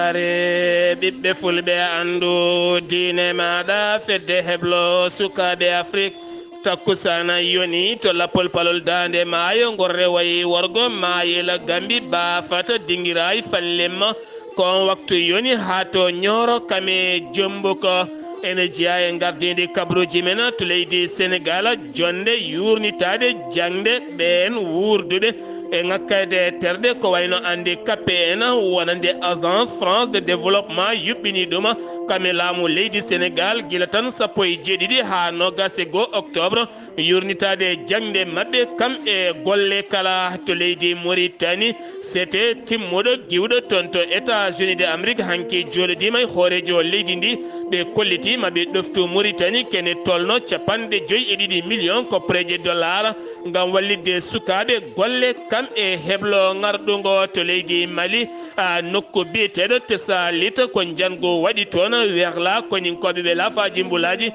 mowbaare ɓiɓɓe fulɓe andu diine maɗa fedde heblo sukaɓe afrique takkusana yoni to lappol palol dande maayo gorre wayi worgo maayela gambi baafata dinguirayi fallemma kon waktu yoni ha to ñooro kame jombuko ene jeeya e gardidi kabruji men to leydi sénégal jonde yurnitade jangde ɓen wurdude e ngakkade terde ko wayno andi kappe en wonande agence france de développement yuɓɓini ɗum kame laamu leydi sénégal guila tan sappo e jeeɗiɗi ha nogas e 1 octobre yurnitade jangde mabɓe kam e golle kala to leydi mauritanie c'était timmuɗo giwɗo toon to états-unis de amérique hanki joɗodima e hoorejo leydi ndi ɓe kolliti maɓe ɗoftu mauritanie kene tolno 52 millions koppreje dollar ngam wallidde sukaɓe golle kam e heblo ngarɗugo to leydi mali nokku biyeteɗo tesalita ko jango waɗi toon werla koninkoɓe ɓe laafaji mbulaji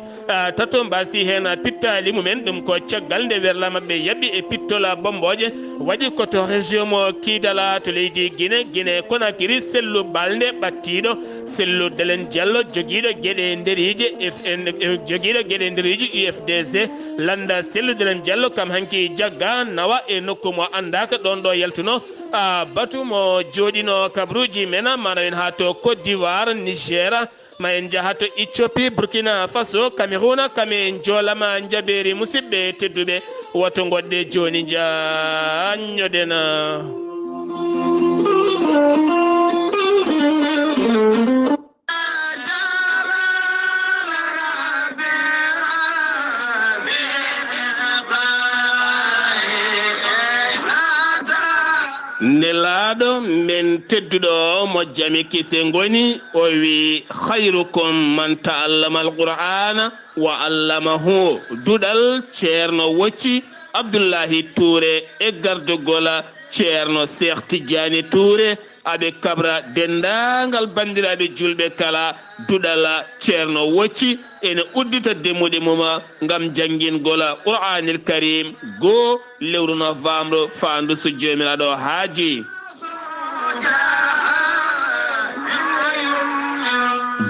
tato mbasi hen pittali mumen ɗum ko caggal nde werla mabɓe yabɓi e pittola bomboje waɗi koto région mo kiidala to leydi guine konakiri sellu balde ɓattiɗo sellu delen diallo joguiɗo gueɗe nderiji ufdc landa sellu delen diallo kam hanki jagga nawa e nokku mo andaka ɗon ɗo yaltuno batu mo joɗino kabruji men manawen ha to côte d'ivoire niger ma en jaha to Éthiopie burkina faso cameroun kame joolama jaɓeri musidɓe tedduɓe woto goɗɗe joni jaññoɗena nelaɗo men tedduɗo mo jami kise goni o wi khayrukum man ta'allama alqur'ana wa allamahu duɗal ceerno wocci Abdullaahi Touré e gardogola ceerno Cheikh Tidiane Touré aɓe kabra dendagal bandiraɓe julɓe kala duɗala ceerno wocci ene uddita demuɗe muma gam jangguingola qur'anil karim 2 lewru novembre fandu so jomiraɗo haaji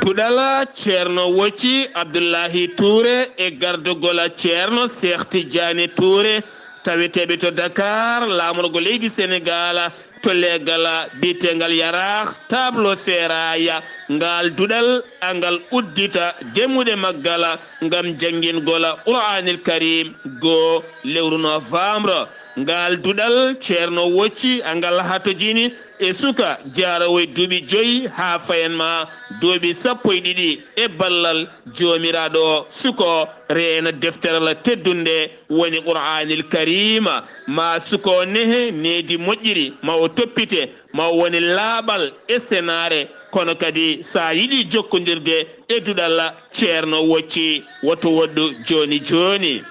duɗala ceerno wocci Abdullaahi Touré e gardogola ceerno Cheikh Tidiane Touré taweteɓe to Dakar lamorgo leydi Sénégal to legal bitengal yarah tableau feraya ngal duɗal angal uddita demuɗe maggala ngam jangguingola qur'anil karim 2 lewru novembre ngal duɗal ceerno wocci angal hatojini e suka jarawoy duuɓi 5 ha fayenma duuɓi 12 e ballal jomiraɗo suko reena defteral teddunde woni qur'anil karima ma suko nehe needi moƴƴiri ma o toppite ma woni laaɓal e senare kono kadi sa yiɗi jokkodirde e duɗal ceerno wocci woto woɗɗu joni joni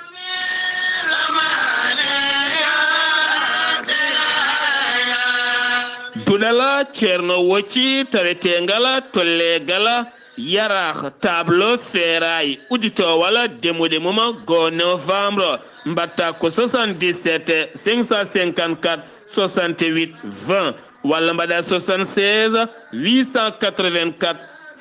duɗala ceerno wocci tawetengala tollegala yarah tableau ferraille uditowala demuɗe muma 2 novembre mbatta ko 77 554 68 20 walla mbaɗa 76 884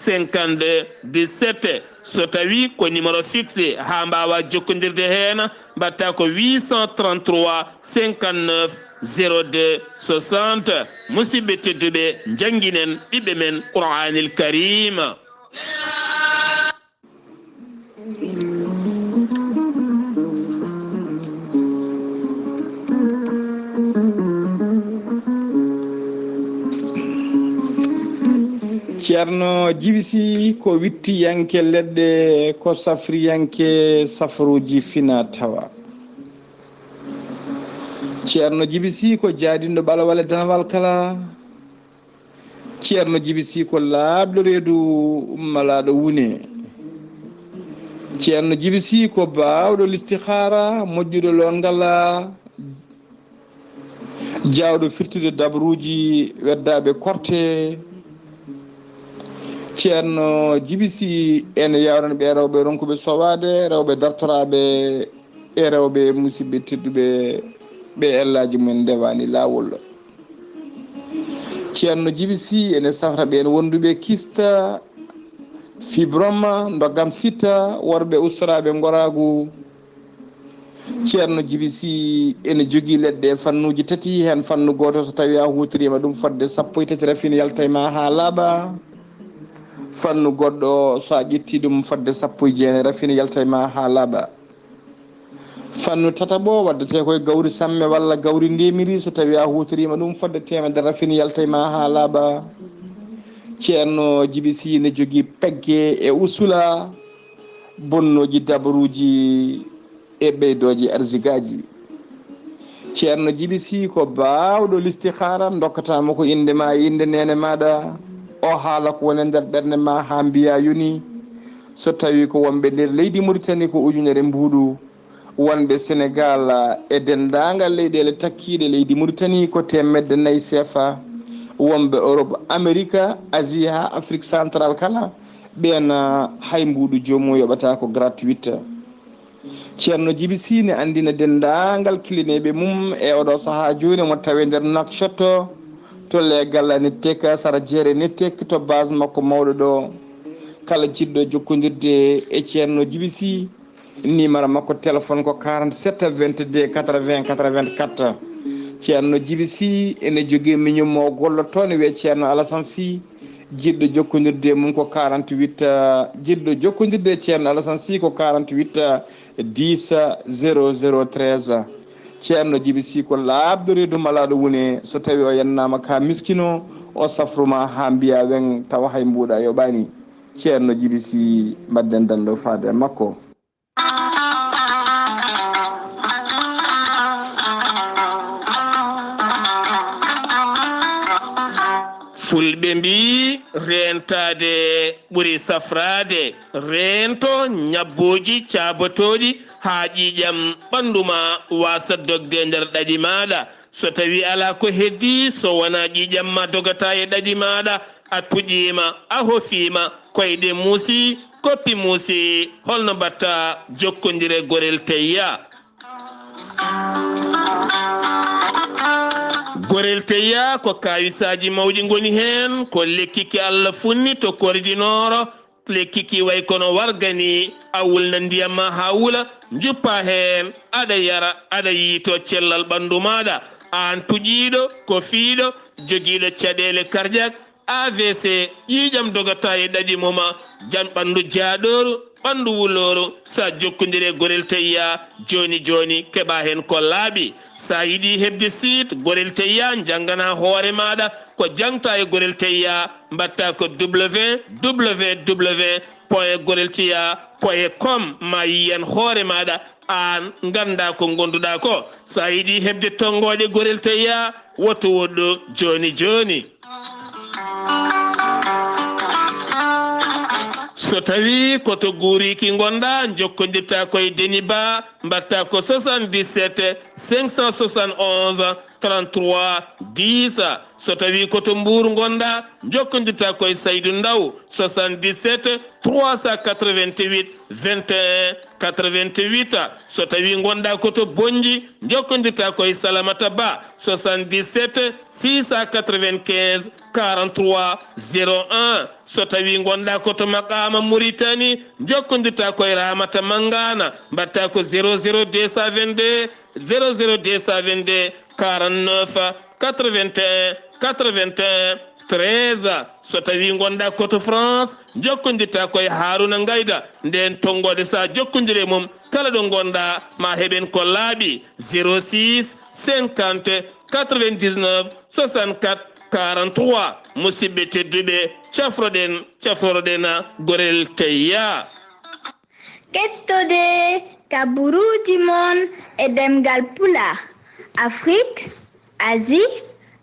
52 17 so tawi ko numéro fixe ha mbawa jokkodirde hen mbatta ko 833 59 02 60 musidɓe tedduɓe jangguinen ɓiɓɓe men qur'anil karima ceerno jibisi ko wittiyanke leɗɗe ko safriyanke safruji fina tawa ceerno jibisi ko jaadinɗo ɓalawale danawal kala ceerno jibisi ko laaɓɗo reedu ummalaɗo wune ceerno jibisi ko bawɗo listihara moƴƴuɗo longala jawɗo firtude dabruji weddaɓe korte ceerno jibisi ene yawran ɓe rewɓe ronkuɓe sowade rewɓe dartoraɓe e rewɓe musidɓe tedduɓe ɓe ellaji mumen ndewani lawol ceerno Djiby Sy ene safra ɓen wonduɓe kista fibroma doggam sitta worɓe ustaraɓe goragu. ceerno Djiby Sy ene jogui leɗɗe fannuji tati, hen fannu goto so tawi a hutorima ɗum fodde 13 rafine yalta ma ha laaɓa. fannu goɗɗo so a ƴetti ɗum fodde 19 rafine yalta ma ha laaɓa. fannu tataɓo waddete koye gawri samme walla gawri ndemiri so tawi a hutorima ɗum fodde 100 rafine yalta ma ha laaɓa. ceerno Djiby Sy ne jogui pegge e usula, bonnoji dabaruji e ɓeydoji arsigaji. ceerno Djiby Sy ko bawɗo listihara, dokkatama ko inde ma e inde nene maɗa, o haala ko woni nder ɓerde ma ha mbiya yoni. so tawi ko wonɓe nder leydi Mauritanie ko ujunere mbuɗu, wonɓe Sénégal e dendagal leyɗele takkiɗe leydi Mauritanie ko 4 CFA, wonɓe Europe, Amérique, Asie ha Afrique central kala ɓen hay mbuɗu jomum yoɓata ko gratuite. ceerno Djiby Sy ne andina dendagal kilineɓe mum e oɗo saaha joni mo tawe nder Nouakchott to legal nettek sara jeere nettek to base makko mawɗo ɗo. kala jiɗɗo jokkodirde e ceerno Djiby Sy numéro makko téléphone ko 47 22 80 84. ceerno Djiby Sy ene jogui miñum mo gollotone wiye ceerno Alassane Sy. jiɗɗo jokkodirde mum ko 48 jiɗɗo jokkodirde ceerno Alassane Sy ko 48 10 0013. ceerno Djiby Sy ko labdo reedu malaɗo woni so tawi o yennama ka miskino o safruma ha mbiya wen tawa hay mbuɗa yoɓani. ceerno Djiby Sy mbadden dallo faade makko. fulɓe mbi rentade ɓuri safrade, rento ñabboji cabotoɗi ha ƴiƴam ɓanduma wasa dogde nder ɗaɗi maɗa. so tawi ala ko heddi, so wona ƴiƴam ma dogata e ɗaɗi maɗa, a puƴima, a hofima, koyɗe muusi, koppi muusi, holno mbatta jokkodire gorel teyya. gorel teyya ko kawisaji mawɗi goni hen, ko lekkiki Allah funni to kordinoro, lekkiki way kono wargani a wulna ndiyam ma ha wula, juppa hen aɗa yara, aɗa yiito cellal ɓandu maɗa. an tuƴiɗo ko fiiɗo joguiɗo caɗele cardiaque, AVC, ƴiƴam dogata e ɗaɗi moma, jan ɓandu jaaɗoru, ɓandu wuloru, sa jokkodire gorel teyya joni joni keɓa hen ko laaɓi. sa yiɗi hebde site gorel teyya janggana hoore maɗa ko jangta e gorel teyya, mbatta ko www.gorelteyya.com ma yiyan hoore maɗa, an ganda ko gonduɗa ko. sa yiɗi hebde tongoɗe gorel teyya, woto woɗɗo joni joni. so tawi koto guuriki gonɗa, jokkodirta koye Deni Ba, mbatta ko 77 571 33 10. so tawi koto Mbour gonɗa, jokkodirta koye Saydou Ndaw 77 388 21 88. so tawi gonɗa koto Bonji, jokkodirta koye Salamata Ba 77 695 43 01. so tawi gonɗa koto Makama Mauritanie, jokkodirta koye Ramata Mangana, mbatta ko 00222 00222 49 81 81 13. so tawi gonɗa koto France, jokkodirta koye Haruna Ngayda, nden tonggode sa jokkodire mum kala ɗo gonɗa ma heɓen ko laaɓi 06 50 99 64 43. musidɓe tedduɓe, cafroɗen gorel teyya. kettode kaburuji mon e ɗemngal pulaar, Afrique, Asie,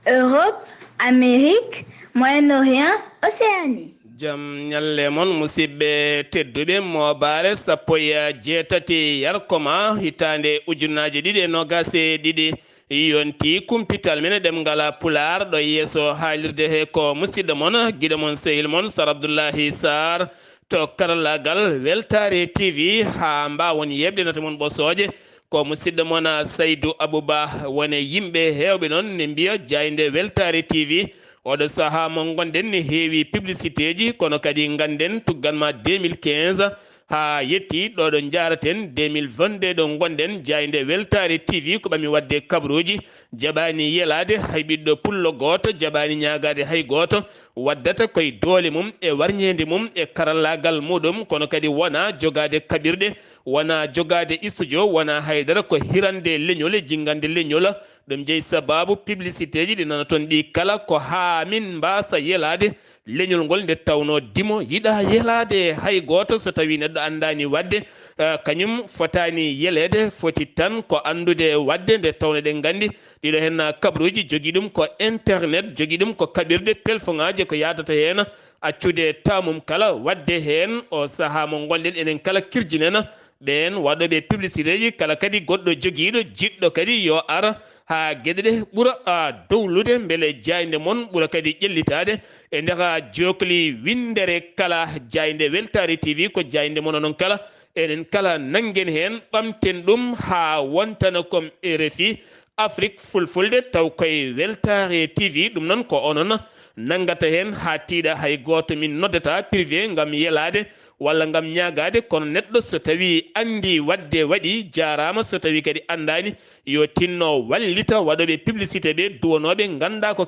Europe, Amérique, Moyen-Orient, Océanie. jam ñalle mon musidɓe tedduɓe, mowbaare 17 yarkomaa hitande ujunnaje 2022 yonti kumpital mine ɗemngal pulaar ɗo yeeso haalirde he ko musidɗo mon guiɗo mon sehil mon Sar Abdullaahi Saar to karallagal weltare TV ha mbawon yebdenata mon ɓosooje ko musidɗo mon Saydou Abouba woni yimɓe hewɓe noon ne mbiya jayde weltare TV oɗo saha mo gonɗen ne heewi publicité ji kono kadi ganden tugganma 2015 ha yetti ɗoɗo jaraten 2022 ɗo gonɗen jayde weltare tv ko ɓami wadde kabruji jaɓani yelade hay ɓiɗɗo pullo goto jaɓani ñagade hay goto waddata koye doole mum e warñede mum e karallagal muɗum kono kadi wona jogade kaɓirɗe wona jogade studio wona haydara ko hirande leñol e jingande leñol ɗum jeeyi sababu publicité ji ɗi nana toon ɗi kala ko ha min mbasa yelade leñol ngol nde tawno dimo yiɗa yelade hay goto so tawi neɗɗo andani wadde kañum fotani yelede foti tan ko andude wadde nde tawno ɗen gandi ɗiɗo hen kabruji jogui ɗum ko internet jogui ɗum ko kaɓirɗe téléphone aji ko yadata hen accude tamum kala wadde hen o saaha mo gonɗen enen kala kirjinen ɓen waɗoɓe publicité ji kala kadi goɗɗo joguiɗo jiɗɗo kadi yo ara ha gueɗe ɗe ɓuura dowlude beele jayde moon ɓuura kadi ƴellitade e ndeka jokli windere kala jayde weltare tv ko jayde moon onon kala enen kala nanguen hen ɓamten ɗum ha wontana kom RFI Afrique fulfulde taw koye weltare tv ɗum noon ko onon nangata hen ha tiiɗa hay goto min noddata privé gam yelade walla gam ñagade kono neɗɗo so tawi andi wadde waɗi jarama so tawi kadi andani yo tinno wallita waɗoɓe publicité ɓe duwanoɓe ganda ko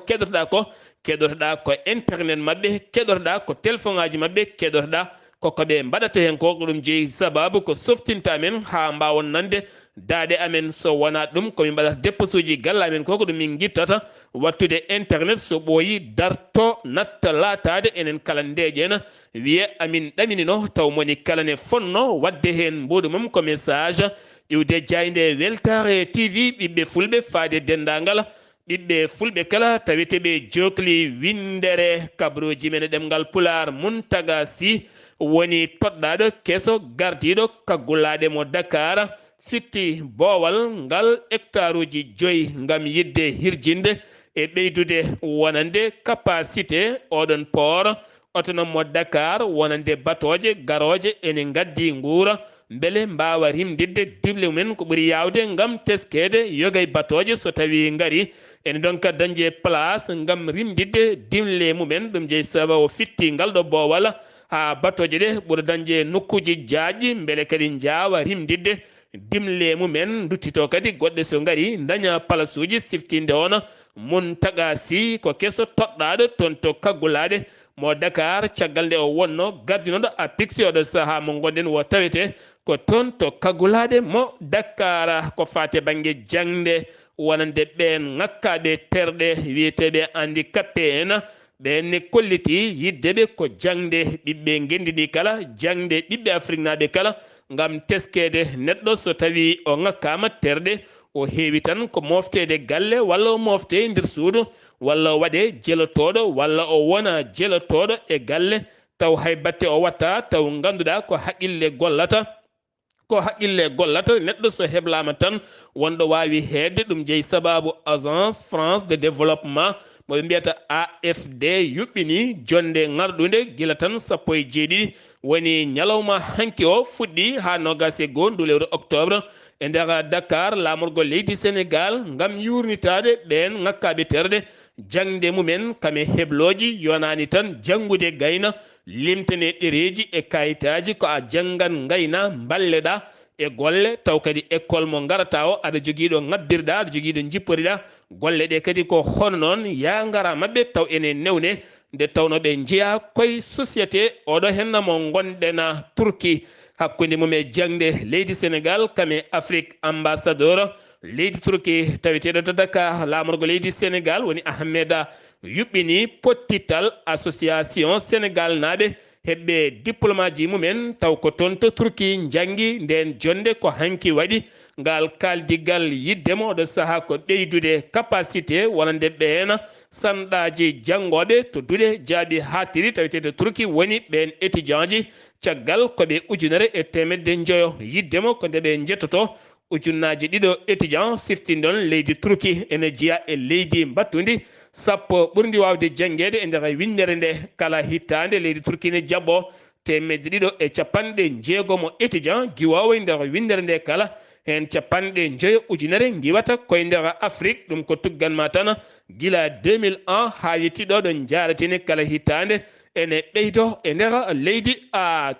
keɗotoɗa ko internet mabɓe keɗotoɗa ko téléphone aji mabɓe keɗotoɗa kokoɓe mbaɗata hen ko ɗum jeeyi sababu ko softinta men ha mbawon nande daade amen so wona ɗum komin mbaɗata dépense uji galle amen ko ɗum min guittata wattude internet so ɓooyi darto natta latade enen kala ndeƴen wiye amin ɗaminino taw moni kala ne fonno wadde hen mbuɗu mum ko message iwde jayde weltare tv ɓiɓɓe fulɓe faade dendagal ɓiɓɓe fulɓe kala taweteɓe jokli windere kabruji men ɗemgal pulaar Muntaga Sy woni toɗɗaɗo keso gardiɗo kaggulaɗe mo Dakar fitti boowal ngal hectare uji 5 gam yidde hirjinde e ɓeydude wonande capacité oɗon port autonome mo Dakar wonande batoje garoje ene gaddi nguura beele mbawa rimdidde dible mumen ko ɓuuri yawde gam teskede yogay batoje so tawi gaari ene donc dañde place gam rimdidde dimle mumen ɗum jeeyi sababu fitti ngal ɗo boowal ha batoje ɗe ɓuura dañde nokkuji jaaƴƴi beele kadi jawa rimdidde dimle mumen duttito kadi goɗɗe so gaari daña place uji siftinde on Muntaga Sy ko keso toɗɗaɗo toon to kaggulaɗe mo Dakar caggal nde o wonno gardinoɗo a pixi oɗo saaha mo gonɗen wo tawete ko toon to kaggulaɗe mo Dakar ko fate banggue jangde wonande ɓen ngakkaɓe terɗe wiyeteɓe handicapé en ɓenne kolliti yiddeɓe ko jangde ɓiɓɓe gendini kala jangde ɓiɓɓe Afrique naɓe kala gam teskede neɗɗo so tawi o ngakkama terɗe o heewi tan ko moftede galle walla o mofte nder suudu walla o waɗe jelotoɗo walla o wona jelotoɗo e galle taw hay batte o watta taw ganduɗa ko haqqille gollata neɗɗo so heblama tan wonɗo wawi hedde ɗum jeeyi sababu agence France de développement moɓe mbiyata AFD yuɓɓini jonde ngarɗude gila tan 17 woni ñalawma hanki o fuɗɗi ha 21 ndu lewru octobre e nder Dakar lamorgo leydi Sénégal gam yurnitade ɓen ngakkaɓe terɗe jangde mumen kame hebloji yonani tan jangude gayna limtane ɗereji e kayitaji ko a jangan gayna balleɗa e golle taw kadi école mo garata o aɗa joguiɗo ngabbirɗa aɗa joguiɗo jipporiɗa golle ɗe kadi ko hono noon ya gara mabɓe taw ene newne nde tawno ɓe jeeya koye société oɗo henna mo gonɗen Turquie hakkude mum e jangde leydi Sénégal kame Afrique ambassadeur leydi Turquie taweteɗo to Dakar lamorgo leydi Sénégal woni Ahmed yuɓɓini pottital association Sénégal naɓe heɓɓe diplôme ji mumen taw ko toon to Turquie jangi nden jonde ko hanki waɗi ngal kaldigal yiddemo oɗo saaha ko ɓeydude capacité wonande ɓen sanɗaji janggoɓe to duuɗe jaaɓi hattiri tawetede Turquie woni ɓen étudiant ji caggal koɓe 1,5 yiddemo ko nde ɓe jettoto ujunnaji ɗiɗo étudiant siftindon leydi Turquie ene jeeya e leydi battudi sappo ɓurdi wawde jangguede e nder windere nde kala hittande leydi Turquie ne jabbo 250 étudiant guiwowo e nder windere nde kala hen capanɗe joyi ujunere giwata koye nder Afrique ɗum ko tugganma tan gila 2001 ha yettiɗo ɗo jaratini kala hitande ene ɓeydo e nder leydi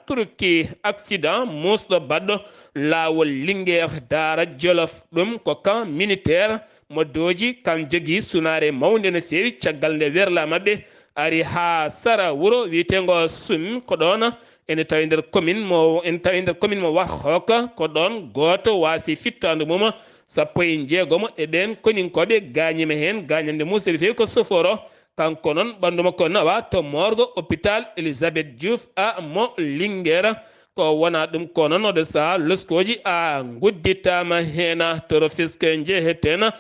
Turki accident musɗo baɗɗo lawol Linguére Dara Jolof ɗum ko camp militaire mo doji kam jogui sunare mawde no fewi caggal nde werla mabɓe ari ha sara wuro wiyetego Sum ko ɗon ene tawi nder commune mo Warxooka ko ɗon goto wasi fittandu mum 16 e ɓen koninkoɓe gañima hen gañande musde fewi ko soforo kanko noon ɓandu makko nawa to morgue hôpital Elisabeth Diouf mo Linguére ko wona ɗum ko noon oɗo saaha loskoji gudditama hena to Rufisque jeeheten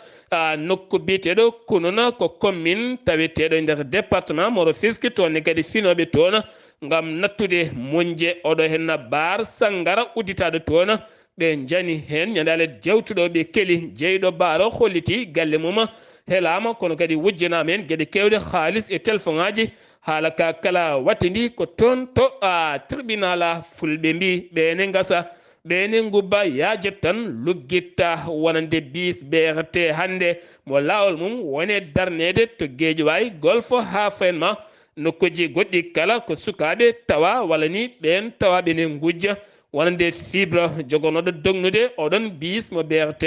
nokku biteɗo Kununa ko commune taweteɗo nder département mo Rufisque toon kadi finoɓe toon ngam nattude moƴƴe oɗo henna bar Sangara udditaɗo toon ɓe jani hen ñandale jewtuɗo ɓe keeli jeyɗo baaro holliti galle mum helama kono kadi wujjanama hen gueɗe kewɗe halis e téléphone aji haala ka kala wattidi ko toon to tribunal fulɓe mbi ɓene gasa ɓene gubba yajet tan luggitta wonande bis BRT hande mo lawol mum wone darnede to Guédiawaye Golf ha fayenma nokkuji goɗɗi kala ko sukaɓe tawa walla ni ɓen tawa ɓene gujja wonande fibre jogonoɗo dognude oɗon bis mo BRT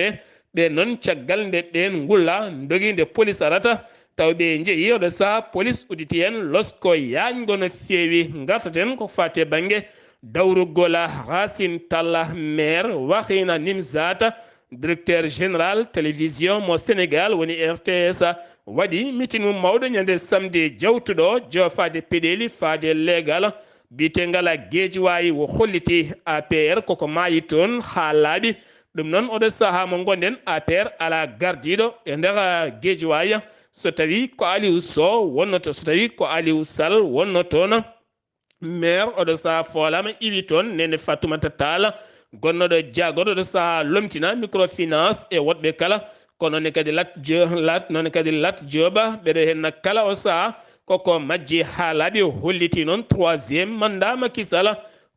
ɓe noon caggal nde ɓen gulla dogui nde police arata taw ɓe jeeyi oɗo saaha police udditi hen losko yañgo no fewi gartaten ko fate banggue dawrugola Racine Talla maire Wakhina Nimzata directeur général télévision mo Sénégal woni RTS waɗi meeting mum mawɗo ñande samedi jawtuɗo jofade peɗeli fade légal bitengal Guédiawaye wo holliti APR koko mayi toon ha laaɓi ɗum noon oɗo saaha mo gonɗen APR ala gardiɗo e nder Guédiawaye so tawi ko Aliou Sow wonnoto so tawi ko Aliou Sall wonno toon maire oɗo saaha folama iwi toon nene Fatoumata Tall gonnoɗo jagoɗo oɗo saaha lomtina microfinance e woɗɓe kala kono ne kadi Lat Dioba ɓeɗo henna kala o saaha koko majji ha laaɓi holliti noon 3e mandat Macky Sall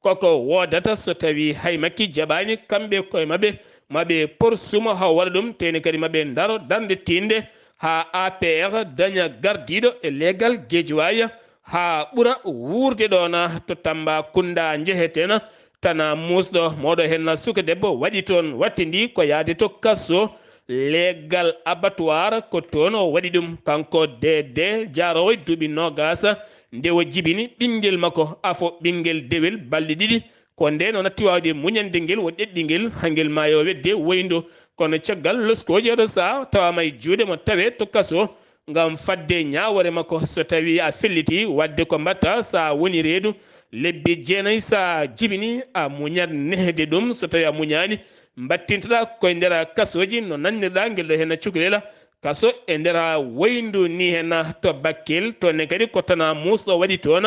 koko wodata so tawi hay Macky jaɓani kamɓe koye maɓe poursumo ha waɗa ɗum teni kadi maɓe daro darde tinde ha APR daña gardiɗo e legal Guédiawaye ha ɓuura wurde ɗon to Tambacounda jeeheten tana musɗo moɗo henna suka debbo waɗi toon wattidi ko yaade to kasso legal abattoir ko toon o waɗi ɗum kanko Dede jarowo duuɓi nogasa nde o jibini ɓinguel makko afo ɓinguel dewel balɗe ɗiɗi ko nde no natti wawde muñande guel o ɗeɗɗi guel hangel ma yo wedde woydo kono caggal loskoji oɗo saaha tawama e juuɗe mo tawe to kaso ngam fadde ñawore makko so tawi a felliti wadde ko mbatta sa woni reedu lebbi 9 sa jibini a muñat nehde ɗum so tawi a muñani mbattintoɗa koye nder kasoji no nannirɗa guel ɗo hen cukalel kaso e nder woyndu ni hen to Bakel toonne kadi ko tana musɗo waɗi toon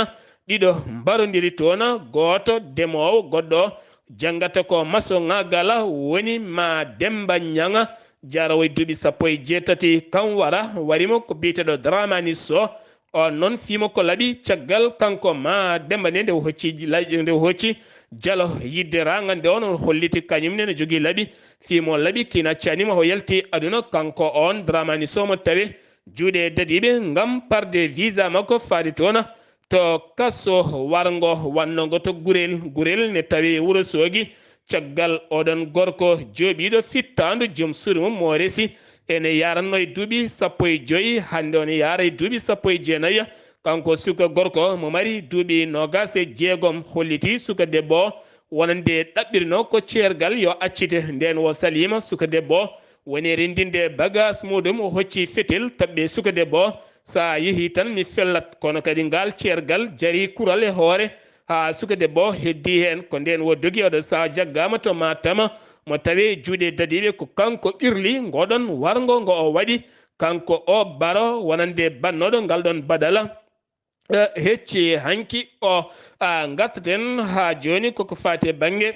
ɗiɗo mbarodiri toon goto demowo goɗɗo jangata ko maçonnagal woni ma Demba Ñanga jarawo duuɓi 18 kan warimo ko biyeteɗo Dramani Sow on noon fima ko laaɓi caggal kanko ma Demba nde hocci jalo yidde ranga nde on holliti kañumne ne jogui laaɓi fimo laaɓi kina canima ho yalti aduna kanko on Dramani Sow mo tawi juuɗe dadiɓe ngam parde visa makko faade toon to kasso wargo wannogo to gurel ne tawi Wourossogui caggal oɗon gorko jooɓiɗo fittandu joom suudu mum mo resi ene yaranno e duuɓi 15 hande on yaara e duuɓi 19 kanko suka gorko mo mari duuɓi 26 holliti suka debbo wonande ɗaɓɓirino ko ceergal yo accite nden wo salima suka debbo woni rendinde bagage muɗum o hocci fetel toɓɓe suka debbo sa yeehi tan mi fellat kono kadi ngal ceergal jari kural e hoore ha suka debbo heddi hen ko nden wo dogi oɗo sa jaggama to Matam mo tawi juuɗe dadiɓe ko kanko ɓirli ngoɗon wargo ngo o waɗi kanko o baro wonande bannoɗo ngal ɗon badala hecci hanki o gattaten ha joni koko fate banggue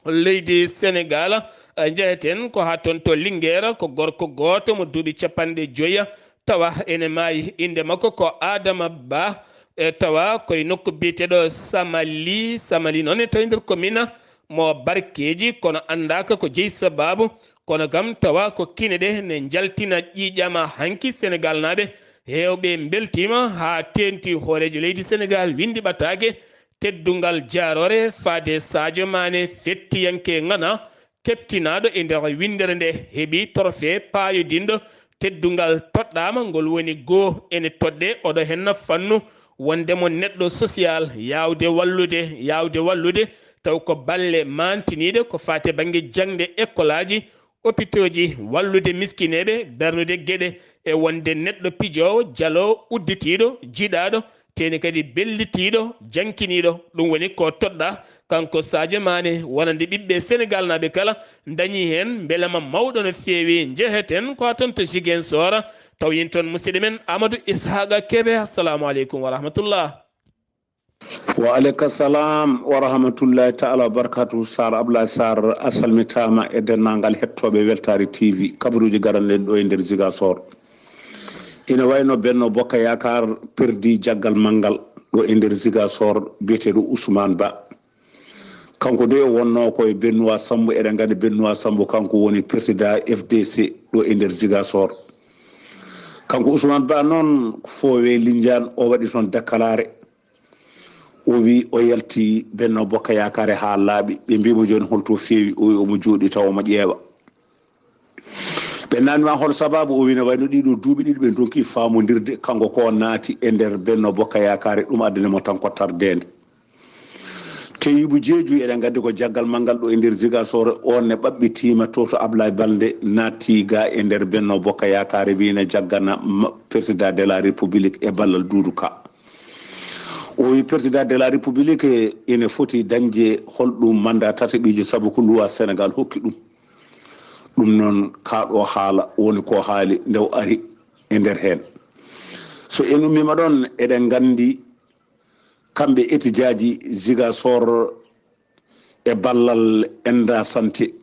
leydi Sénégal jeeheten ko ha toon to Linguére ko gorko goto mo duuɓi 50 tawa ene maayi inde makko ko Adama Ba tawa koye nokku biyeteɗo Samali noon e tawi nder commune mo barkeji kono andaka ko jeyi sababu kono gam tawa ko kine ɗe ne jaltina ƴiƴama hanki Sénégal naɓe hewɓe beltima ha tenti hoorejo leydi Sénégal windi ɓattake teddungal jarore fade Sadio Mané fettiyanke ngana keptinaɗo e nder windere nde heeɓi trophée payodinɗo teddungal toɗɗama ngol woni goo ene toɗɗe oɗo henna fannu wondemo neɗɗo social yawde wallude taw ko balle mantiniɗe ko fate banggue jangde école aji hôpitaux ji wallude miskineɓe darnude gueɗe e wonde neɗɗo pijowo jalowo udditiɗo jiɗaɗo teni kadi bellitiɗo jankiniɗo ɗum woni ko toɗɗa kanko Sadio Mané wonande ɓiɓɓe Sénégal naɓe kala dañi hen beelama mawɗo no feewi jeheten ko ton to Ziguinchor taw yin toon musidɗo men Amadou Ishaqa Kebe. Assalamu aleykum wa rahmatullah. wa aleyka salam wa rahmatullahi taala wa barakatuhu. Sar Abdullaahi Saar a salmitama e dennangal hettoɓe Weltare TV kabaruji garanɗen ɗo e nder Ziguinchor. ina wayno Benno Bokk Yakar perdi jaggal mangal ɗo e nder Ziguinchor biyeteɗo Ousmane Ba. kanko de wonno koye Bennois Sambou, eɗen gandi Bennois Sambou kanko woni président FDC ɗo e nder Ziguinchor. kanko Ousmane Ba noon foowe Lindiane o waɗi toon déclaré o wi o yalti Benno Bokk Yakar ha laaɓi ɓe mbimo joni holto feewi o wi omo jooɗi taw omo ƴeewa. ɓe nanima hol sababu o wino wayno ɗiɗo duuɓi ɗiɗi ɓe donki famodirde kanko ko naati e nder Benno Bokk Yakar ɗum addanimo tan ko tardede. Teyibu Jeeju eɗen gandi ko jaggal mangal ɗo e nder Ziguinchor on ne ɓaɓɓitima to Abdoulaye Balde naati ga e nder Benno Bokk Yakar wina jaggana président de la république e ballal Doudou Ka. o wi président de la république ene foti dañde holɗum mandat tataɓijo saabu ko loi Sénégal hokki ɗum noon kaɗo haala woni ko haali nde ari e nder hen. so en ummima ɗon eɗen gandi kamɓe étudiaji Ziguinchor e ballal enda santé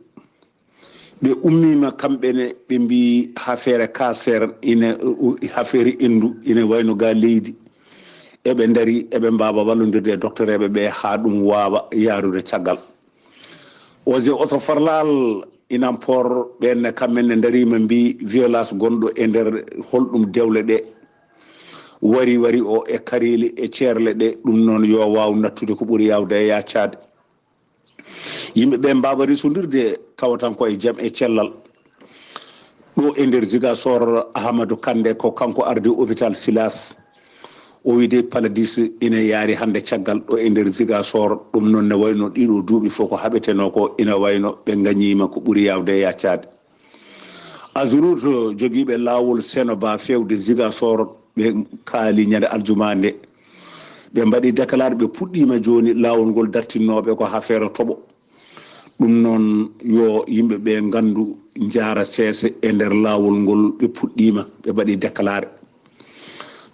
ɓe ummima kamɓene ɓe mbi affaire cancer ine affaire endu ine wayno ga leydi eɓe daari eɓe mbawa wallodirde e docteur eɓe ɓe ha ɗum wawa yarude caggal. oje oto farlal inampor ɓenne kamɓenne darima mbi violence gonɗo e nder holɗum dewle ɗe wari o e karili e ceerle ɗe ɗum noon yo waw nattude ko ɓuuri yawde e yaccade. yimɓeɓe mbawa risodirde tawatan koye jaam e cellal ɗo e nder Ziguinchor. Ahmadou Kande ko kanko arde hôpital Silas o wide paladis ina yaari hande caggal ɗo e nder Ziguinchor. ɗum noon ne wayno ɗiɗo duuɓi fof ko haɓeteno ko ina wayno ɓe gañima ko ɓuuri yawde e yaccade. Azurut joguiɓe lawol Sénoba fewde Ziguinchor ɓe kaali ñande aljuma nde ɓe mbaɗi déclaré ɓe puɗɗima joni lawol ngol dartinnoɓe ko affaire toɓo. ɗum noon yo yimɓeɓe gandu jaara seese e nder lawol ngol ɓe puɗɗima ɓe mbaɗi déclaré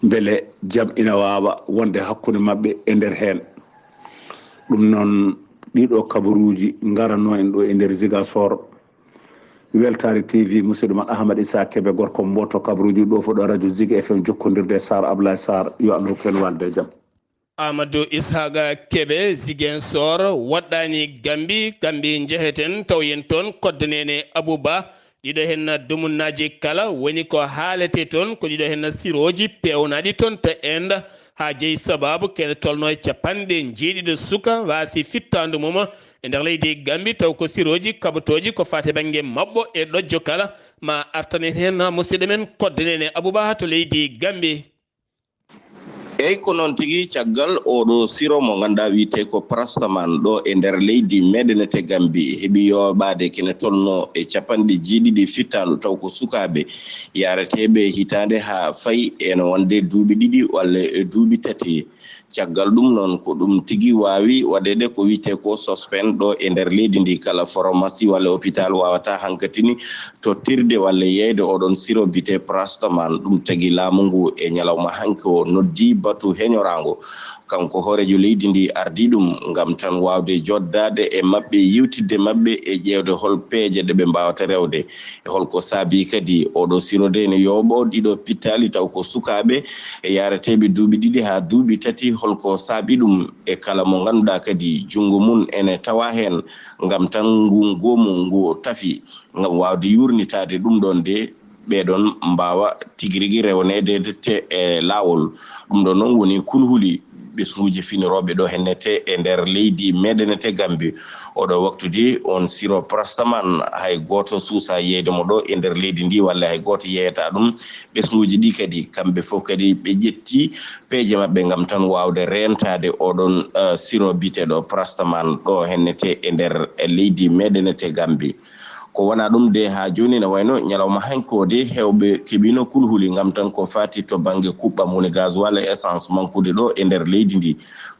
beele jaam ina wawa wonde hakkude mabɓe e nder hen. ɗum noon ɗiɗo kabaruji garano en ɗo e nder Ziguinchor. Weltare TV musidɗo man Ahmad Issa Kebe gorko mboto kabaruji ɗo foɗo radio Zig FM jokkodirde Sar Abdoulaye Saar yo Allah hokku en walde jaam. Amadou Ishaqa Kebe Ziguinchor waɗɗani Gambi jeheten taw yen toon koddanene Abouba ɗiɗo henna dumunnaji kala woni ko haalete toon ko ɗiɗo henna siroji pewnaɗi toon to enda ha jeeyi sababu kene tolno e capanɗe jeeɗiɗo suka wasi fittandu mum e nder leydi Gambi taw ko siroji kabatoji ko fate banggue mabɓo e ɗojjo kala ma artanen hen musidɗo men koddanene Abouba to leydi Gambi. eyyi ko noon tigui caggal oɗo siro mo ganduɗa wiyete ko prastaman ɗo e nder leydi meɗenete Gambi heeɓi yoɓade kene tolno e capanɗe jeeɗiɗi fittandu taw ko sukaɓe yareteɓe hitande ha fayi ene wonde duuɓi ɗiɗi walla e duuɓi tati. caggal ɗum noon ko ɗum tigui wawi waɗede ko wiyete ko suspend ɗo e nder leydi ndi kala pharmacie walla hôpital wawata hankatini tottirde walla yeyde oɗon siro bite prastaman. ɗum tagui laamu ngu e ñalawma hanki o noddi batu heñorango kanko hoorejo leydi ndi ardi ɗum gam tan wawde joddade e mabɓe yiwtidde mabɓe e ƴewde hol peeje ɗe ɓe mbawata rewde e holko saabi kadi oɗo sirode ne yooɓo ɗiɗo pittali taw ko sukaɓe e yareteɓe duuɓi ɗiɗi ha duuɓi tati tati holko saabi ɗum e kala mo ganduɗa kadi jungo mun ene tawa hen ngam tan ngu gomu ngu tafi ngam wawde yurnitade ɗum ɗon de ɓeɗon mbawa tigirigui rewnede te e lawol ɗum ɗon noon woni kulhuli ɓesguji finoroɓe ɗo hennete e nder leydi meɗenete Gambie oɗo waktude on siro prastaman hay goto suusa yeydemo ɗo e nder leydi ndi walla hay goto yeyata ɗum ɓesguji ɗi kadi kamɓe fof kadi ɓe ƴetti peeje mabɓe ngam tan wawde rentade oɗon siro biteɗo prastaman ɗo hennete e nder leydi meɗenete Gambie ko wona ɗum de ha joni ne wayno ñalawma hankode hewɓe keɓino kulhuli ngam tan ko fati to banggue kuɓɓam woni gasoil et essence mankude ɗo e nder leydi ndi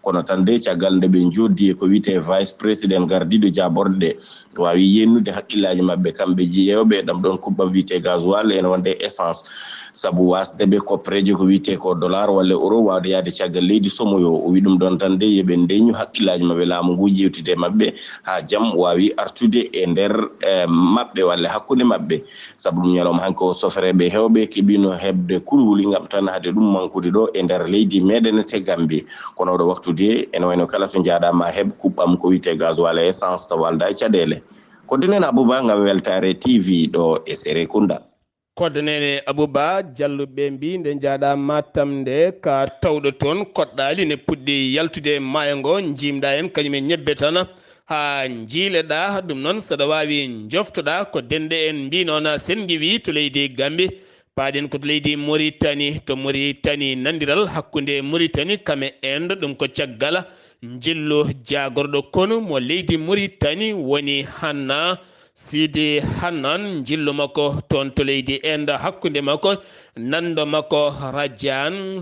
kono tan de caggal nde ɓe joddi ko wiyete vice président gardiɗo jaborɗe ɗe wawi yennude hakkillaji mabɓe kamɓe jeyewɓe ɗam ɗon kuɓɓam wiyete gasoil ene wonde essence saabu wasdeɓe koppareji ko wiyete ko dollar walla euro wawde yaade caggal leydi somoyo o wi ɗum ɗon tan de yooɓe ndeñu hakkillaji mabɓe laamu ngu yewtide mabɓe ha jaam wawi artude e nder mabɓe walla hakkude mabɓe saabu ɗum ñalawma hanki o sofereɓe hewɓe keɓino hebde kulhuli ngam tan hade ɗum mankude ɗo e nder leydi meɗenete Gambie kono oɗo waktude ene wayno kala to jaɗama heeb kuɓɓam ko wiyete gasoil et essence to walda e caɗele ko dinen Abouba ngam weltare TV ɗo e Serekunda koddanene Abouba jalluɓe mbi nde jaaɗa Matam nde ka tawɗo toon koɗɗali ne puɗɗi yaltude maayo ngo jimɗa en kañumen ñebbe tan ha jiileɗa ɗum noon saɗa wawi joftoɗa ko dende en mbi noon sen giwi to leydi Gambie paɗen ko to leydi Mauritanie nandiral hakkude Mauritanie kame Inde ɗum ko caggal jillu jagorɗo kono mo leydi Mauritanie woni Hanna Sidi Hannan jillu makko toon to leydi Inde hakkude makko nando makko Radiane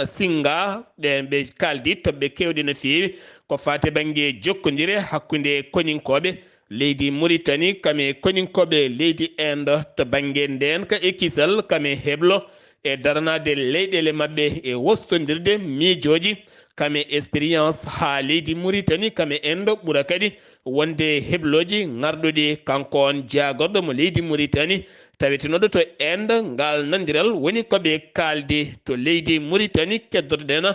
Singa ɗen ɓe kaldi toɓɓe kewɗe no fewi ko fate banggue jokkodire hakkude koninkoɓe leydi Mauritanie kame koninkoɓe leydi Inde to banggue nden ka ekkisal kame heblo e daranade leyɗele mabɓe e wostodirde miijoji kame expérience ha leydi Mauritanie kame Inde ɓuura kadi wonde hebloji garɗuɗi kanko on jagorɗo mo leydi Mauritanie tawetenoɗo to Inde ngal nandiral woni koɓe kaldi to leydi Mauritanie keddotoɗen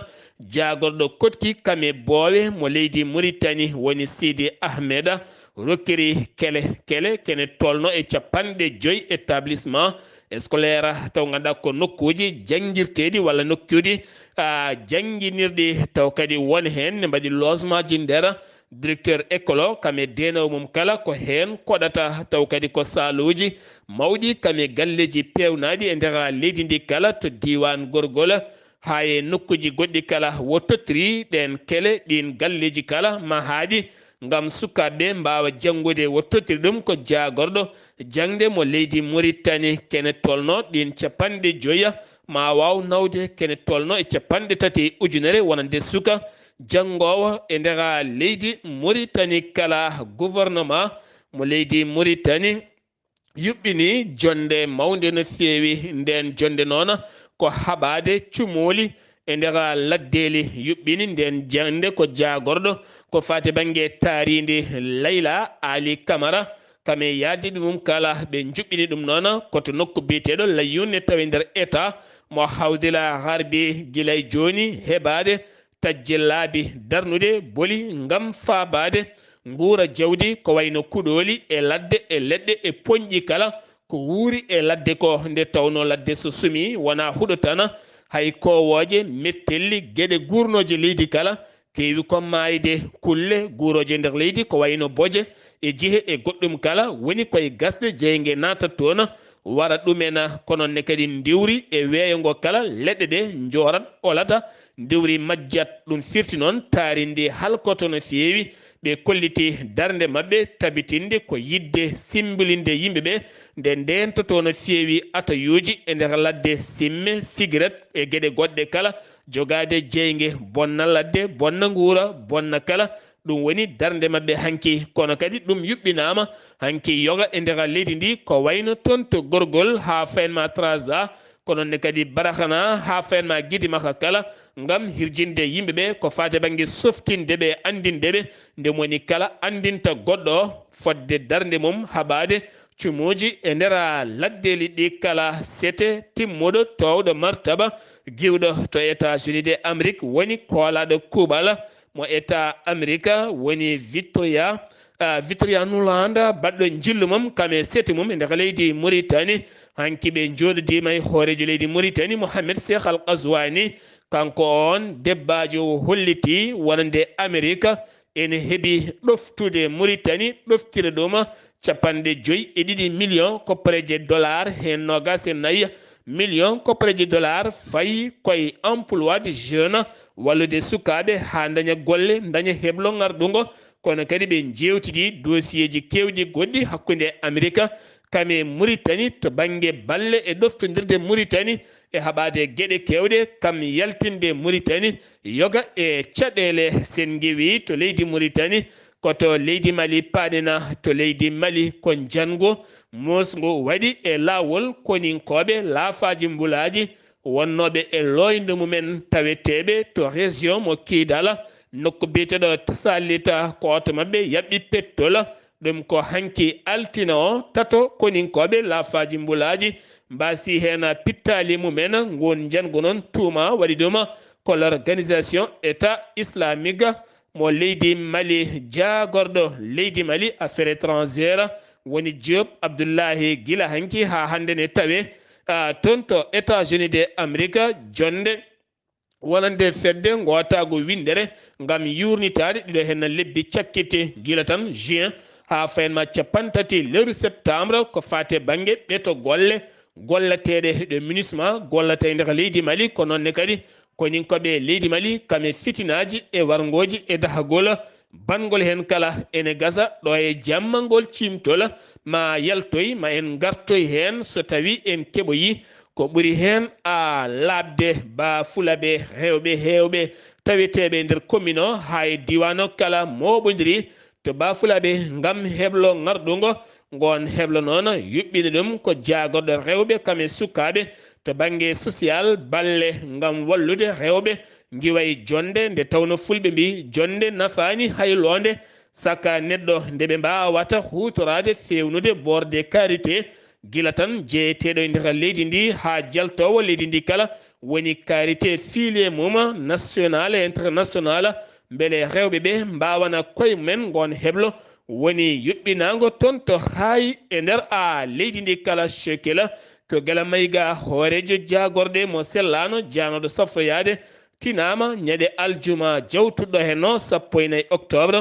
jagorɗo kotki kame boowe mo leydi Mauritanie woni Sidi Ahmed rokkiri kene tolno e capanɗe 5 établissement scolaire taw ganduɗa ko nokkuji jangguirteɗi walla nokkuji jangguinirɗi taw kadi won hen ne mbaɗi logement ji nder directeur école o kame denowo mum kala ko hen koɗata taw kadi ko saloji mawɗi kame galleji pewnaɗi e nder leydi ndi kala to diwan gorgol ha e nokkuji goɗɗi kala wo tottiri ɗen kele ɗin galleji kala ma haaɗi ngam sukaɓe mbawa janngude wo tottiri ɗum ko jagorɗo jangde mo leydi Mauritanie kene tolno ɗin capanɗe 5 ma waw nawde kene tolno e capanɗe 3 ujunere wonande suka jangowo e nder leydi Mauritanie kala gouvernement mo leydi Mauritanie yuɓɓini jonde mawde no fewi nden jonde noon ko haɓade cumoli e nder laddeli yuɓɓini nden jande ko jagorɗo ko fate banggue taaridi Layla Ali Camara kame yaddiɓe mum kala ɓe juɓɓini ɗum noon koto nokku biyeteɗo layyunne tawi nder état mo hawdila harbi guilay joni heɓade tajje laabi darnude booli ngam faabade nguura jawdi ko wayno kuɗoli e ladde e leɗɗe e poñƴi kala ko wuuri e ladde ko nde tawno ladde so sumi wona huɗo tan hay kowoje mettelli gueɗe gurnoje leydi kala keewi ko mayde kulle guuroje nder leydi ko wayno boje e jihe e goɗɗum kala woni koye gasde jeygue natat toon wara ɗumen kono ne kadi ndiwri e weeyogo kala leɗɗe ɗe jorat olata ndiwri majjat ɗum firti noon taarindi halkoto no feewi ɓe kolliti darde mabɓe tabitinde ko yidde simbilinde yimɓeɓe nde ndentoto no feewi atayuji e nder ladde simme cigarette e gueɗe goɗɗe kala jogade jeygue bonna ladde bonna guura bonna kala ɗum woni darde mabɓe hanki kono kadi ɗum yuɓɓinama hanki yoga e nder leydi ndi ko wayno toon to gorgol ha faynma trasa kono ne kadi barakana ha faynma guidi maka kala ngam hirjinde yimɓeɓe ko fate banggue softindeɓe andindeɓe nde moni kala andinta goɗɗo fodde darde mum haɓade cumuji e ndera laddeli ɗi kala sete timmuɗo towɗo martaba giwɗo to États-Unis d'Amérique woni koolaɗo kuuɓal mo État Amérique woni Victoria Nuland baɗɗo jillu mum kame seti mum e nder leydi Mauritanie hanki ɓe joɗodima e hoorejo leydi Mauritanie Mohamed Cheikh Al Qazwani kanko on debbajo holliti wonande Amérique ene heeɓi ɗoftude Mauritanie ɗoftira ɗum 52 million koppareje dollar hen 24 million koppareje dollar fayi koye emploi de jeune wallude sukaɓe ha daña golle daña heblo ngarɗugo kono kadi ɓe jewtidi dossier ji kewɗi goɗɗi hakkude Amérique kame Mauritanie to banggue balle e ɗoftodirde Mauritanie e haɓade gueɗe kewɗe kam yaltinde Mauritanie yoga e caɗele sen gewi to leydi Mauritanie koto leydi Mali paɗena to leydi Mali ko jango mosgo waɗi e lawol koninkoɓe laafaji mbulaji wonnoɓe e loyde mumen taweteɓe to région mo Kidal nokku biyeteɗo Tassalita koto mabɓe yaɓɓi pettol ɗum ko hanki altina o tato koninkoɓe laafaji mbulaji mbasi hen pittali mumen gon jango noon tuuma waɗi ɗum ko l'organisation état islamique mo leydi Mali jagorɗo leydi Mali affaire étrangère woni Diop Abdullaahi gila hanki ha hande ne tawe toon to États-Unis d'Amérique jonde wonande fedde gotago windere ngam yurnitade ɗiɗo hen lebbi cakkite gila tan juin ha fayenma capantati lewru septembre ko fate banggue ɓeto golleteɗe ɗe MINUSMA gollate nder leydi Mali ko nonne kadi koninkoɓe leydi Mali kame fitinaji e wargoji e dahagol bangol hen kala ene gasa ɗo e jammangol cimtol ma yaltoy ma en gartoy hen so tawi en keɓoyi ko ɓuri hen a labde ba fulaɓe rewɓe hewɓe taweteɓe nder commune o ha e diwan o kala moɓodiri to ba fulaɓe ngam heblo ngarɗugo gon heblo noon yuɓɓini ɗum ko jagorɗo rewɓe kame sukaɓe to banggue social balle ngam wallude rewɓe giway jonde nde tawno fulɓe mbi jonde nafani haylonde saka neɗɗo nde ɓe mbawata hutorade fewnude borde karité gila tan jeeyeteɗo e nder leydi ndi ha jaltowo leydi ndi kala woni karité filie mum national et international beele rewɓe ɓe mbawana koye mumen gon heblo woni yuɓɓinago toon to haayi e nder leydi ndi kala shekela ko gala mayga hoorejo jagorɗe mo sellano janoɗo safroyade tinama ñande aljuma jawtuɗo henno 14 octobre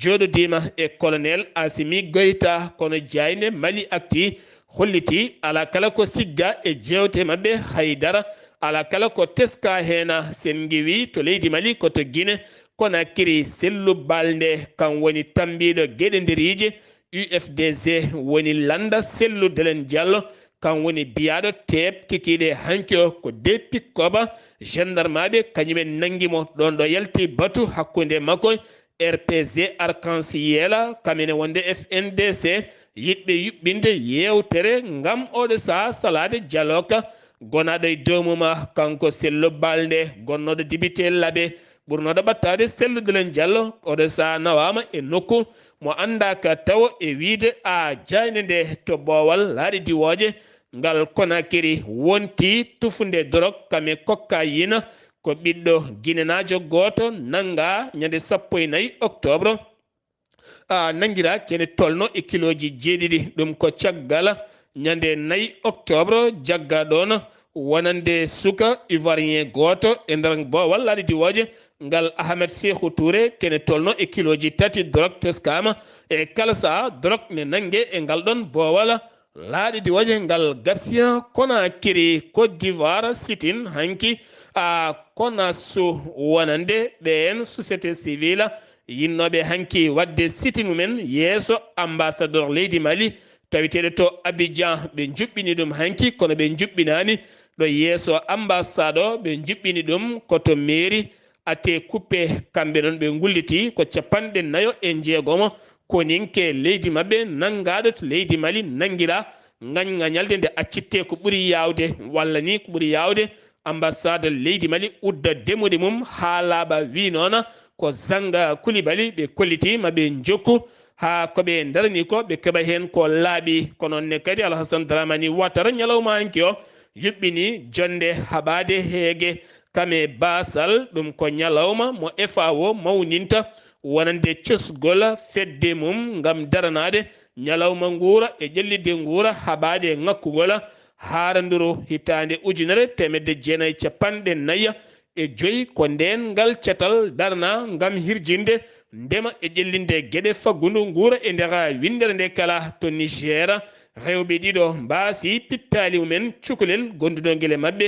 joɗodima e colonel Assimi Goïta kono jayne Mali acti holliti ala kala ko sigga e jewte mabɓe haydara ala kala ko teska hena sen giwi to leydi Mali koto Guinée Conakry sellu balde kan woni tambiɗo gueɗe nderije UFDC woni landa sellu Delen Diallo kan woni biyaɗo teeb kikiɗe hanki o ko de pikkoba gendarme ɓe kañumen nanguimo ɗon ɗo yalti batu hakkude makko RPG Arc-en-Ciel kamene wonde FNDC yiɗɓe yuɓɓinde yewtere ngam oɗo saha salade dialogue gonaɗo e dowmuma kanko sello balde gonnoɗo dibité laaɓe ɓurnoɗo ɓattade sellu Delen Diallo oɗo saha nawama e nokku mo andaka taw e wiide jayne nde to boowal laaɗi diwoje ngal Conakry wonti tufunde dorog kame cocaïne ko ɓiɗɗo guinenajo goto nanga ñande 14 octobre nanguira kene tolno e kiloji 7 ɗum ko caggal ñande 4 octobre jagga ɗon wonande suka ivoirien goto e nder boowal laaɗi diwoje ngal Ahmed Sékou Touré kene tolno e kiloji 3 dorog teskama e kala saha dorog ne nangue e ngal ɗon boowal laaɗi diwoje ngal Garcia Conakry Côte d'Ivoire sitin hanki kono so wonande ɓen société civile yinnoɓe hanki wadde siti mumen yeeso ambassadeur leydi Mali tawiteɗo to Abidjan ɓe juɓɓini ɗum hanki kono ɓe juɓɓinani ɗo yeeso ambassade o ɓe juɓɓini ɗum koto mairie ate coupé kamɓe ɗon ɓe gulliti ko 49 koninke leydi mabɓe nangaɗo to leydi Mali nanguira gañalde nde accitte ko ɓuuri yawde walla ni ko ɓuuri yawde ambassade leydi Mali udda demude mum ha laaɓa wi noon ko Zanga Coulibaly ɓe kolliti maɓe jokku ha ko ɓe darani ko ɓe keɓa hen ko laaɓi ko noon ne kadi Alhassane Dramani Ouattara ñalawma hanki o yuɓɓini jonde haɓade heege kame basal ɗum ko ñalawma mo FAO mawninta wonande cosgol fedde mum ngam daranade ñalawma nguura e ƴellidde nguura haɓade ŋakkugol haaranduru hitande ujunere temedde jeenayyi capanɗe nayya e joyi ko nden ngal cetal darna ngam hirjinde ndema e ƴellinde gueɗe faggudu nguura e nder windere nde kala to Niger rewɓe ɗiɗo mbasi pittali mumen cukalel gonduɗo guele mabɓe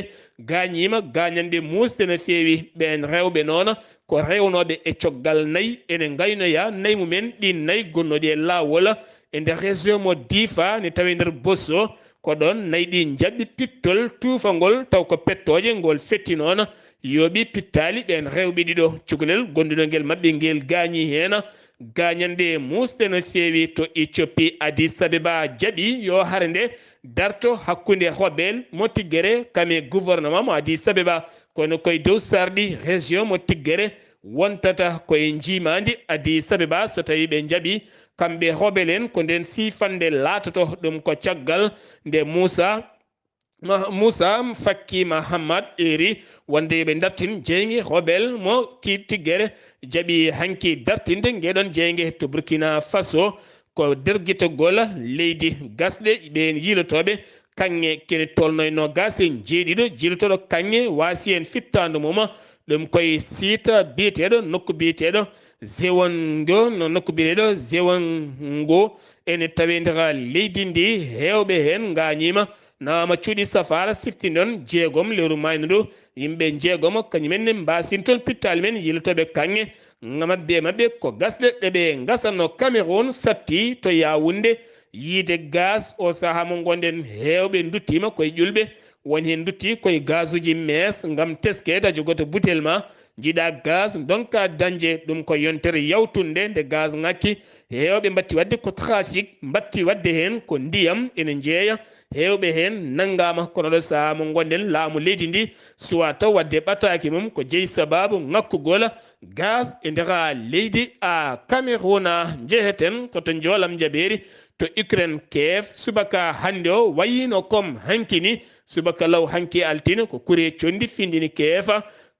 gañima gañande musde no feewi ɓen rewɓe noon ko rewnoɓe e coggal nayyi ene gaynoya nayyi mumen ɗi nayyi gonnoɗi e lawol e nder région mo Difa ne tawi nder Bosso ko ɗon nayyi ɗi jaɓɓi pittol tufagol taw ko pettoje ngol fetti noon yoɓi pittali ɓen rewɓe ɗiɗo cukalel gonduɗo guel mabɓe ngel gañi hen gañande musde no feewi to Éthiopie Addis Abeba jaaɓi yo hare nde darto hakkude Robel mo Tiggere kame gouvernement mo Addis Abeba kono koye dow sarɗi région mo Tiggere wontata koye jimadi Addis Abeba so tawi ɓe jaaɓi kamɓe Robel en ko nden sifande latoto ɗum ko caggal nde Moussa Fakki Mahamad eri wonde ɓe dartin jeyge Robel mo ki Tiggere jaaɓi hanki dartinde ngeɗon jeyge to Burkina Faso ko derguitogol leydi gasɗe ɓe yilotoɓe kanŋe kene tolnoyno gas en jeeɗiɗo jilotoɗo kanŋe wasi en fittadu mum ɗum koye sita biyeteɗo nokku biyeteɗo Zewongo no nokku biyeteɗo Zewongo ene tawi nder leydi ndi hewɓe hen gañima nawama cuuɗi safara siftinɗon jeegom lewru mayno ndu yimɓe jeegom kañumenne mbasin toon pittali men yilotoɓe kanŋe mabɓe ko gasɗe ɗeɓe gasatno Cameroun satti to Yaoundé yiide gaz o saaha mo gonɗen hewɓe duttima koye ƴulɓe woni hen dutti koye gazuji mes ngam teskede a jogoto butel ma jiiɗa gaz donka dañde ɗum ko yontere yawtunde nde gaz ngakki hewɓe mbatti wadde ko trafic mbatti wadde hen ko ndiyam ene jeeya hewɓe hen nanggama kono ɗo saaha mo gonɗen laamu leydi ndi suwa taw wadde ɓataki mum ko jeeyi sababu ŋakkugol gaz e nder leydi a Cameroun jeheten koto joolam jaɓeri to Ukraine Kiev subaka hande o wayino comme hankini subaka law hanki altine ko kuure condi findini Kiev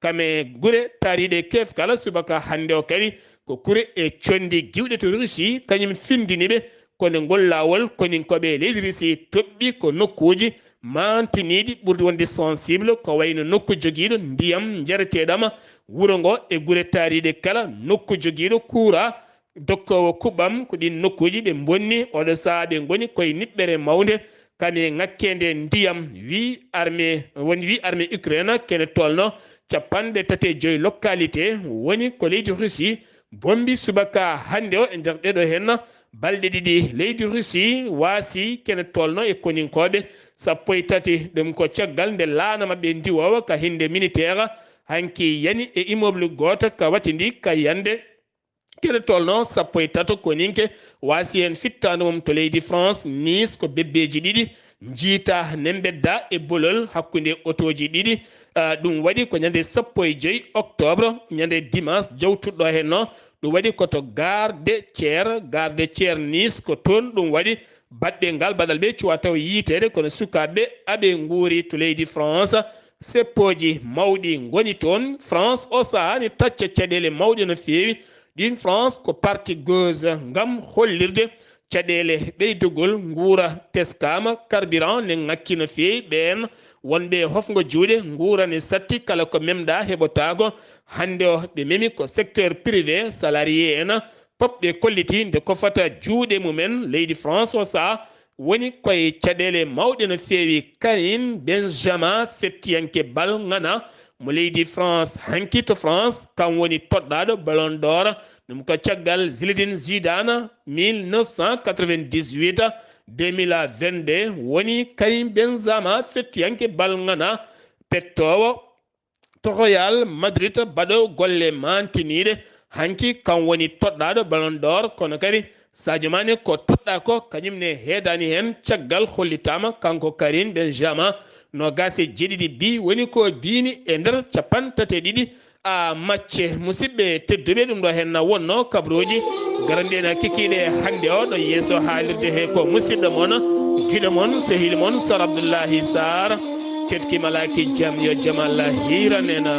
kame gure tariɗe Kiev kala subaka hande o kadi ko kuure e condi giwɗe to Russie kañum findiniɓe kono ngol lawol koninkoɓe leydi Russie toɓɓi ko nokkuji mantiniɗi ɓurdi wonde sensible ko wayno nokku joguiɗo ndiyam jareteɗam wuuro ngo e gure tariɗe kala nokku joguiɗo kuura dokkowo kuɓam ko ɗin nokkuji ɓe bonni oɗo saaha ɓe goni koye niɓɓere mawde kame ngakkede ndiyam wi armée Ukraine kene tolno capanɗe tati e joyi localité woni ko leydi Russie bombi subaka hande o e nder ɗeɗo hen balɗe ɗiɗi leydi Russie waasi kene tolno e koninkoɓe sappo e tati ɗum ko caggal nde laana mabɓe ndiwowa ka hinde militaire hanki yani e immeuble goto ka watindi ka yande kene tolno sappo e tato koninke waasi hen fittadu mum to leydi France Nice ko bebbeji ɗiɗi jiita nembedda e bolol hakkude otoji ɗiɗi ɗum waɗi ko ñande sappo e joyi octobre ñande dimanche jawtuɗɗo henno ɗum waɗi koto gare de Thiers Nice ko toon ɗum waɗi baɗɗe ngal baɗal ɓe cuwa taw yiitede kono sukaɓe aɓe guuri to leydi France seppoji mawɗi goni toon France o saaha ne tacca caɗele mawɗe no feewi ɗin France ko parti gauche ngam hollirde caɗele ɓeydugol nguura teskama carburant ne ngakki no feewi ɓen wonɓe hofgo juuɗe nguura ne satti kala ko memɗa heɓotago hande o ɓe memi ko secteur privé salarié en pop ɓe kolliti nde kofata juuɗe mumen leydi France o saaha woni koye caɗele mawɗe no feewi Karim Benjamin fettiyanke bal ngana mo leydi France hanki to France kam woni toɗɗaɗo ballon d'or ɗum ko caggal Zinedine Zidane 1998 2022 woni Karim Benzema fettiyanke bal ngana pettowo to Real Madrid baɗo golle mantiniɗe hanki kam woni toɗɗaɗo ballon d'or kono kadi Sadio Mané ko toɗɗa ko kañumne heedani hen caggal hollitama kanko Karim Benzema no gase jeɗiɗi bi woni ko bini e nder capantati ɗiɗi a macce musidɓe tedduɓe ɗum ɗo henna wonno kabruji garanɗena kikiɗe hande o ɗo yeeso haalirde he ko musidɗo moon giɗo moon sehil moon Sar Abdullaahi Saar ketki malaki jaam yo jaam Allah hiranena